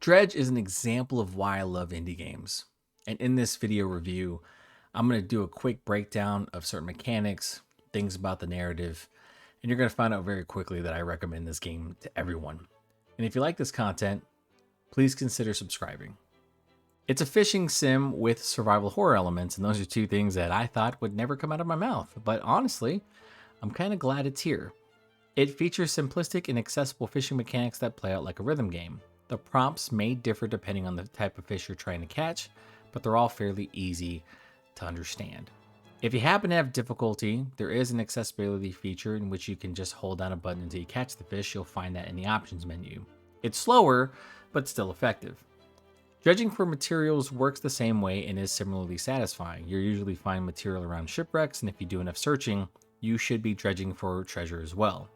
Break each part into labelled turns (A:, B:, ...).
A: Dredge is an example of why I love indie games. And in this video review, I'm going to do a quick breakdown of certain mechanics, things about the narrative, and you're going to find out very quickly that I recommend this game to everyone. And if you like this content, please consider subscribing. It's a fishing sim with survival horror elements, and those are two things that I thought would never come out of my mouth. But honestly, I'm kind of glad it's here. It features simplistic and accessible fishing mechanics that play out like a rhythm game. The prompts may differ depending on the type of fish you're trying to catch, but they're all fairly easy to understand. If you happen to have difficulty, there is an accessibility feature in which you can just hold down a button until you catch the fish. You'll find that in the options menu. It's slower, but still effective. Dredging for materials works the same way and is similarly satisfying. You'll usually find material around shipwrecks, and if you do enough searching, you should be dredging for treasure as well.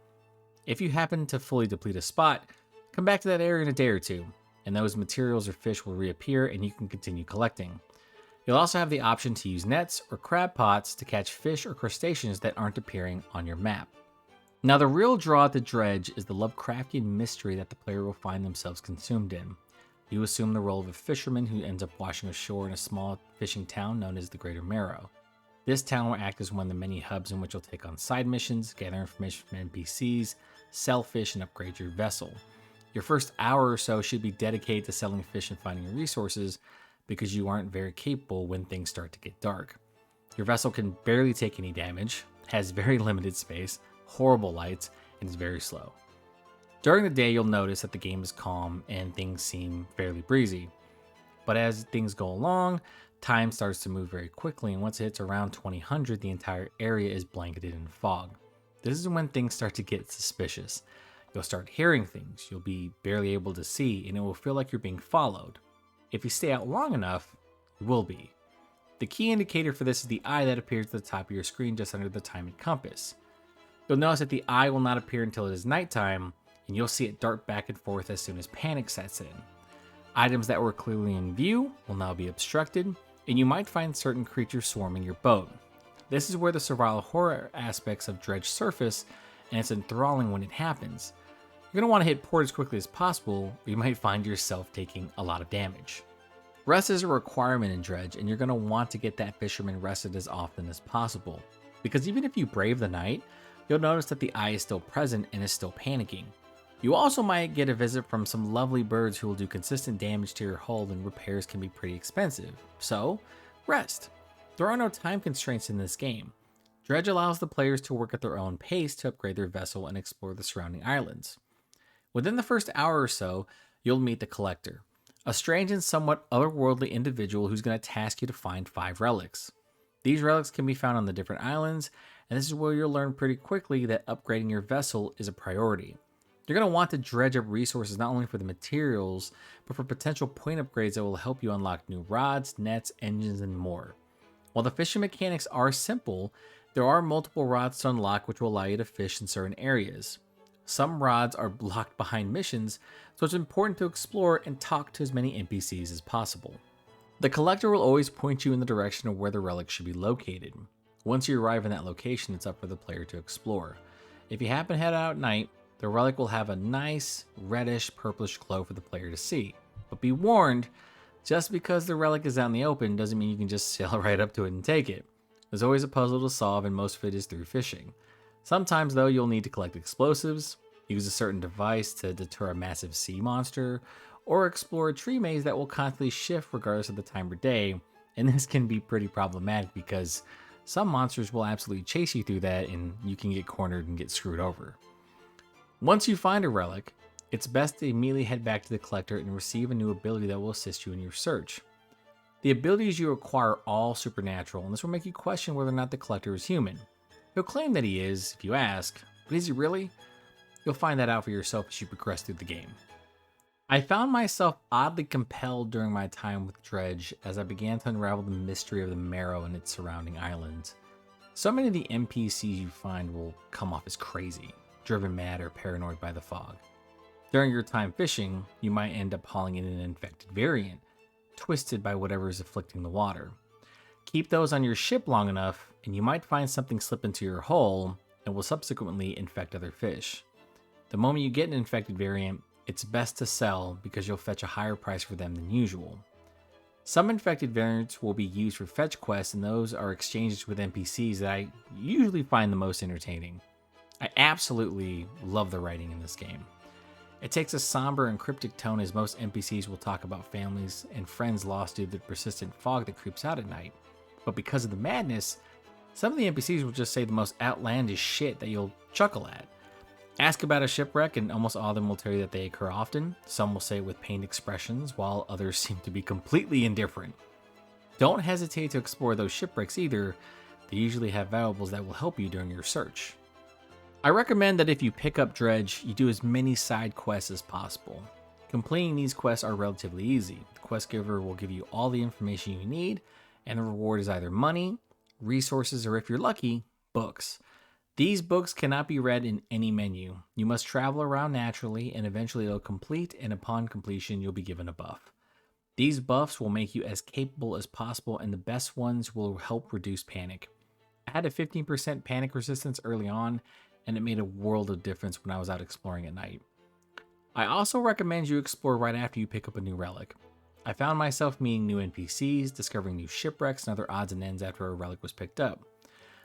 A: If you happen to fully deplete a spot, come back to that area in a day or two, and those materials or fish will reappear and you can continue collecting. You'll also have the option to use nets or crab pots to catch fish or crustaceans that aren't appearing on your map. Now, the real draw to Dredge is the Lovecraftian mystery that the player will find themselves consumed in. You assume the role of a fisherman who ends up washing ashore in a small fishing town known as the Greater Marrow. This town will act as one of the many hubs in which you'll take on side missions, gather information from NPCs, sell fish, and upgrade your vessel. Your first hour or so should be dedicated to selling fish and finding resources because you aren't very capable when things start to get dark. Your vessel can barely take any damage, has very limited space, horrible lights, and is very slow. During the day, you'll notice that the game is calm and things seem fairly breezy. But as things go along, time starts to move very quickly, and once it hits around 2000, the entire area is blanketed in fog. This is when things start to get suspicious. You'll start hearing things you'll be barely able to see, and it will feel like you're being followed. If you stay out long enough, you will be. The key indicator for this is the eye that appears at the top of your screen just under the time and compass. You'll notice that the eye will not appear until it is nighttime, and you'll see it dart back and forth as soon as panic sets in. Items that were clearly in view will now be obstructed, and you might find certain creatures swarming your boat. This is where the survival horror aspects of Dredge surface, and it's enthralling when it happens. You're going to want to hit port as quickly as possible, or you might find yourself taking a lot of damage. Rest is a requirement in Dredge, and you're going to want to get that fisherman rested as often as possible. Because even if you brave the night, you'll notice that the eye is still present and is still panicking. You also might get a visit from some lovely birds who will do consistent damage to your hull, and repairs can be pretty expensive. So, rest. There are no time constraints in this game. Dredge allows the players to work at their own pace to upgrade their vessel and explore the surrounding islands. Within the first hour or so, you'll meet the Collector, a strange and somewhat otherworldly individual who's going to task you to find 5 relics. These relics can be found on the different islands, and this is where you'll learn pretty quickly that upgrading your vessel is a priority. You're going to want to dredge up resources not only for the materials, but for potential point upgrades that will help you unlock new rods, nets, engines, and more. While the fishing mechanics are simple, there are multiple rods to unlock which will allow you to fish in certain areas. Some rods are blocked behind missions, so it's important to explore and talk to as many NPCs as possible. The Collector will always point you in the direction of where the relic should be located. Once you arrive in that location, it's up for the player to explore. If you happen to head out at night, the relic will have a nice reddish purplish glow for the player to see. But be warned, just because the relic is out in the open doesn't mean you can just sail right up to it and take it. There's always a puzzle to solve, and most of it is through fishing. Sometimes though, you'll need to collect explosives, use a certain device to deter a massive sea monster, or explore a tree maze that will constantly shift regardless of the time of day, and this can be pretty problematic because some monsters will absolutely chase you through that and you can get cornered and get screwed over. Once you find a relic, it's best to immediately head back to the Collector and receive a new ability that will assist you in your search. The abilities you acquire are all supernatural, and this will make you question whether or not the Collector is human. He'll claim that he is, if you ask, but is he really? You'll find that out for yourself as you progress through the game. I found myself oddly compelled during my time with Dredge as I began to unravel the mystery of the Marrow and its surrounding islands. So many of the NPCs you find will come off as crazy, driven mad or paranoid by the fog. During your time fishing, you might end up hauling in an infected variant, twisted by whatever is afflicting the water. Keep those on your ship long enough, and you might find something slip into your hull and will subsequently infect other fish. The moment you get an infected variant, it's best to sell because you'll fetch a higher price for them than usual. Some infected variants will be used for fetch quests, and those are exchanges with NPCs that I usually find the most entertaining. I absolutely love the writing in this game. It takes a somber and cryptic tone as most NPCs will talk about families and friends lost due to the persistent fog that creeps out at night. But because of the madness, some of the NPCs will just say the most outlandish shit that you'll chuckle at. Ask about a shipwreck and almost all of them will tell you that they occur often. Some will say it with pained expressions, while others seem to be completely indifferent. Don't hesitate to explore those shipwrecks either. They usually have valuables that will help you during your search. I recommend that if you pick up Dredge, you do as many side quests as possible. Completing these quests are relatively easy. The quest giver will give you all the information you need, and the reward is either money, resources, or if you're lucky, books. These books cannot be read in any menu. You must travel around naturally, and eventually it'll complete, and upon completion, you'll be given a buff. These buffs will make you as capable as possible, and the best ones will help reduce panic. I had a 15% panic resistance early on, and it made a world of difference when I was out exploring at night. I also recommend you explore right after you pick up a new relic. I found myself meeting new NPCs, discovering new shipwrecks, and other odds and ends after a relic was picked up.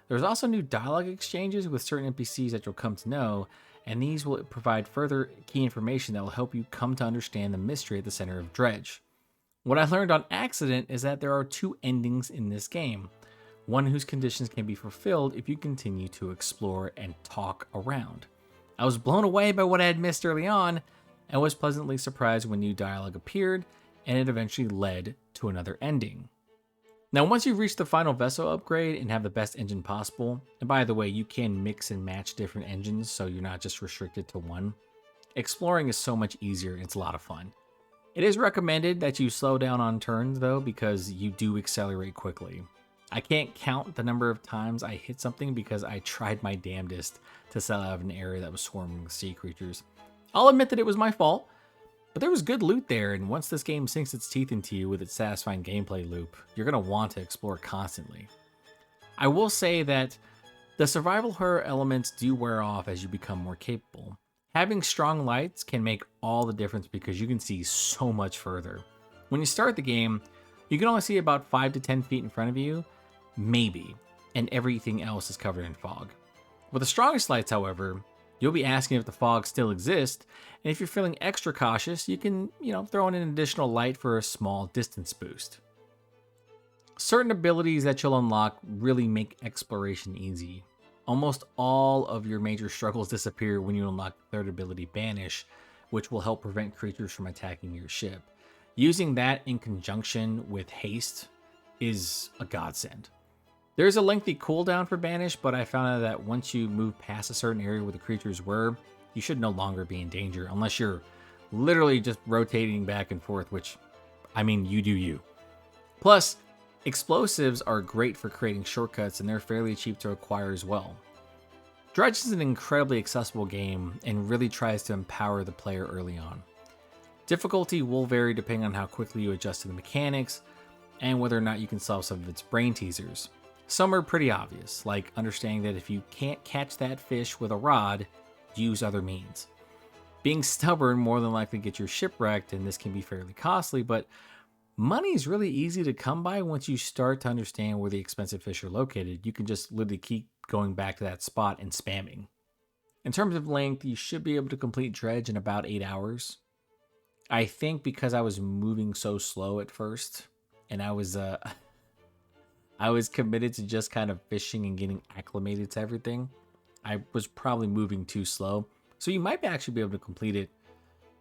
A: There's also new dialogue exchanges with certain NPCs that you'll come to know, and these will provide further key information that will help you come to understand the mystery at the center of Dredge. What I learned on accident is that there are two endings in this game, one whose conditions can be fulfilled if you continue to explore and talk around. I was blown away by what I had missed early on, and was pleasantly surprised when new dialogue appeared, and it eventually led to another ending. Now, once you've reached the final vessel upgrade and have the best engine possible, and by the way, you can mix and match different engines so you're not just restricted to one, exploring is so much easier and it's a lot of fun. It is recommended that you slow down on turns though, because you do accelerate quickly. I can't count the number of times I hit something because I tried my damnedest to sail out of an area that was swarming with sea creatures. I'll admit that it was my fault, but there was good loot there, and once this game sinks its teeth into you with its satisfying gameplay loop, you're going to want to explore constantly. I will say that the survival horror elements do wear off as you become more capable. Having strong lights can make all the difference because you can see so much further. When you start the game, you can only see about 5 to 10 feet in front of you, maybe, and everything else is covered in fog. With the strongest lights, however, you'll be asking if the fog still exists, and if you're feeling extra cautious, you can, throw in an additional light for a small distance boost. Certain abilities that you'll unlock really make exploration easy. Almost all of your major struggles disappear when you unlock the third ability, Banish, which will help prevent creatures from attacking your ship. Using that in conjunction with Haste is a godsend. There's a lengthy cooldown for Banish, but I found out that once you move past a certain area where the creatures were, you should no longer be in danger unless you're literally just rotating back and forth, which, you do you. Plus, explosives are great for creating shortcuts and they're fairly cheap to acquire as well. Dredge is an incredibly accessible game and really tries to empower the player early on. Difficulty will vary depending on how quickly you adjust to the mechanics and whether or not you can solve some of its brain teasers. Some are pretty obvious, like understanding that if you can't catch that fish with a rod, use other means. Being stubborn more than likely gets your ship wrecked, and this can be fairly costly, but money is really easy to come by once you start to understand where the expensive fish are located. You can just literally keep going back to that spot and spamming. In terms of length, you should be able to complete Dredge in about 8 hours. I think because I was moving so slow at first, and I was committed to just kind of fishing and getting acclimated to everything, I was probably moving too slow. So you might actually be able to complete it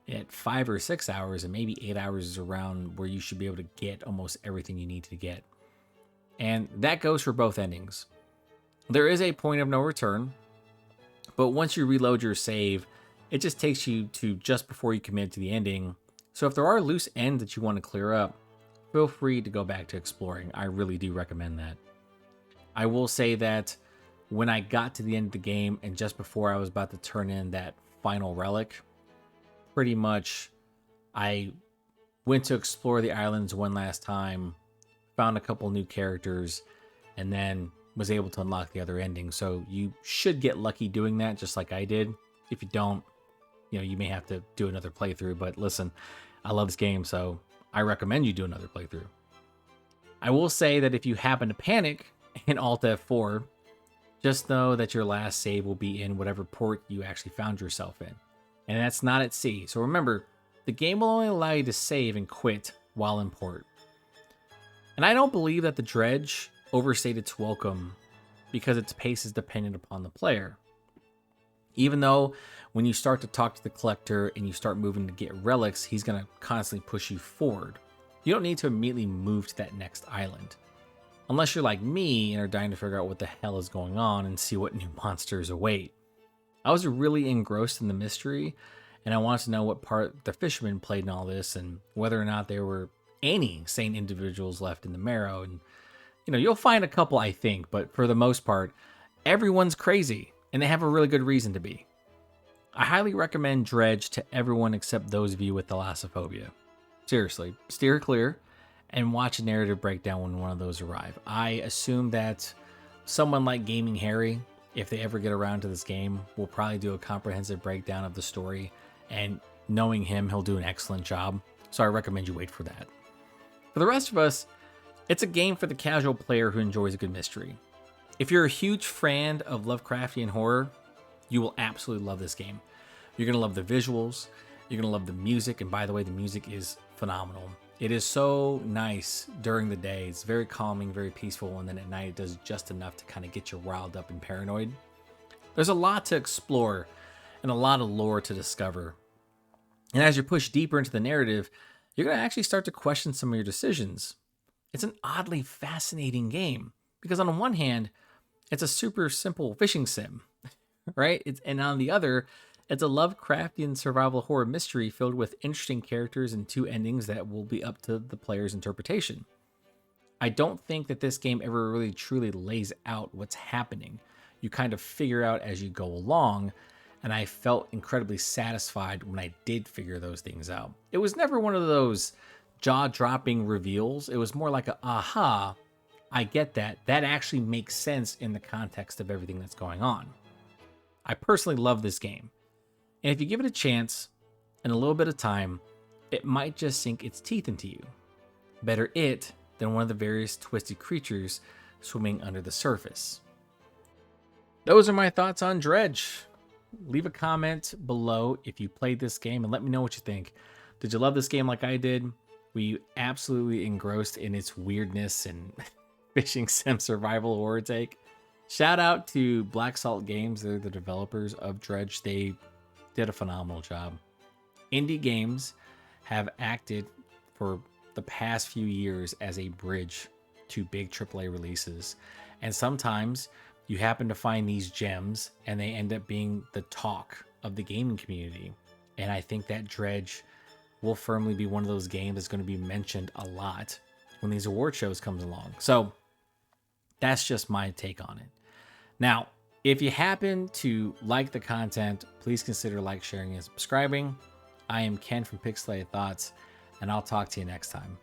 A: at 5 or 6 hours, and maybe 8 hours is around where you should be able to get almost everything you need to get. And that goes for both endings. There is a point of no return, but once you reload your save, it just takes you to just before you commit to the ending. So if there are loose ends that you want to clear up, feel free to go back to exploring. I really do recommend that. I will say that when I got to the end of the game and just before I was about to turn in that final relic, pretty much I went to explore the islands one last time, found a couple new characters, and then was able to unlock the other ending. So you should get lucky doing that just like I did. If you don't, you may have to do another playthrough, but listen, I love this game, so I recommend you do another playthrough. I will say that if you happen to panic in Alt F4, just know that your last save will be in whatever port you actually found yourself in. And that's not at C. So remember, the game will only allow you to save and quit while in port. And I don't believe that the Dredge overstayed its welcome because its pace is dependent upon the player. Even though when you start to talk to the collector and you start moving to get relics, he's going to constantly push you forward. You don't need to immediately move to that next island. Unless you're like me and are dying to figure out what the hell is going on and see what new monsters await. I was really engrossed in the mystery, and I wanted to know what part the fishermen played in all this and whether or not there were any sane individuals left in the Marrow. And, you'll find a couple, I think, but for the most part, everyone's crazy, and they have a really good reason to be. I highly recommend Dredge to everyone except those of you with thalassophobia. Seriously, steer clear and watch a narrative breakdown when one of those arrive. I assume that someone like Gaming Harry, if they ever get around to this game, will probably do a comprehensive breakdown of the story, and knowing him, he'll do an excellent job, so I recommend you wait for that. For the rest of us, it's a game for the casual player who enjoys a good mystery. If you're a huge fan of Lovecraftian horror, you will absolutely love this game. You're going to love the visuals, you're going to love the music, and by the way, the music is phenomenal. It is so nice during the day. It's very calming, very peaceful, and then at night it does just enough to kind of get you riled up and paranoid. There's a lot to explore and a lot of lore to discover. And as you push deeper into the narrative, you're going to actually start to question some of your decisions. It's an oddly fascinating game because on the one hand, it's a super simple fishing sim, right? And on the other, it's a Lovecraftian survival horror mystery filled with interesting characters and two endings that will be up to the player's interpretation. I don't think that this game ever really truly lays out what's happening. You kind of figure out as you go along, and I felt incredibly satisfied when I did figure those things out. It was never one of those jaw-dropping reveals. It was more like a, aha, I get that. That actually makes sense in the context of everything that's going on. I personally love this game. And if you give it a chance and a little bit of time, it might just sink its teeth into you. Better it than one of the various twisted creatures swimming under the surface. Those are my thoughts on Dredge. Leave a comment below if you played this game and let me know what you think. Did you love this game like I did? Were you absolutely engrossed in its weirdness and fishing sim survival horror take? Shout out to Black Salt Games. They're the developers of Dredge. They did a phenomenal job. Indie games have acted for the past few years as a bridge to big AAA releases. And sometimes you happen to find these gems and they end up being the talk of the gaming community. And I think that Dredge will firmly be one of those games that's going to be mentioned a lot when these award shows comes along. So that's just my take on it. Now, if you happen to like the content, please consider sharing, and subscribing. I am Ken from Pixelated Thoughts, and I'll talk to you next time.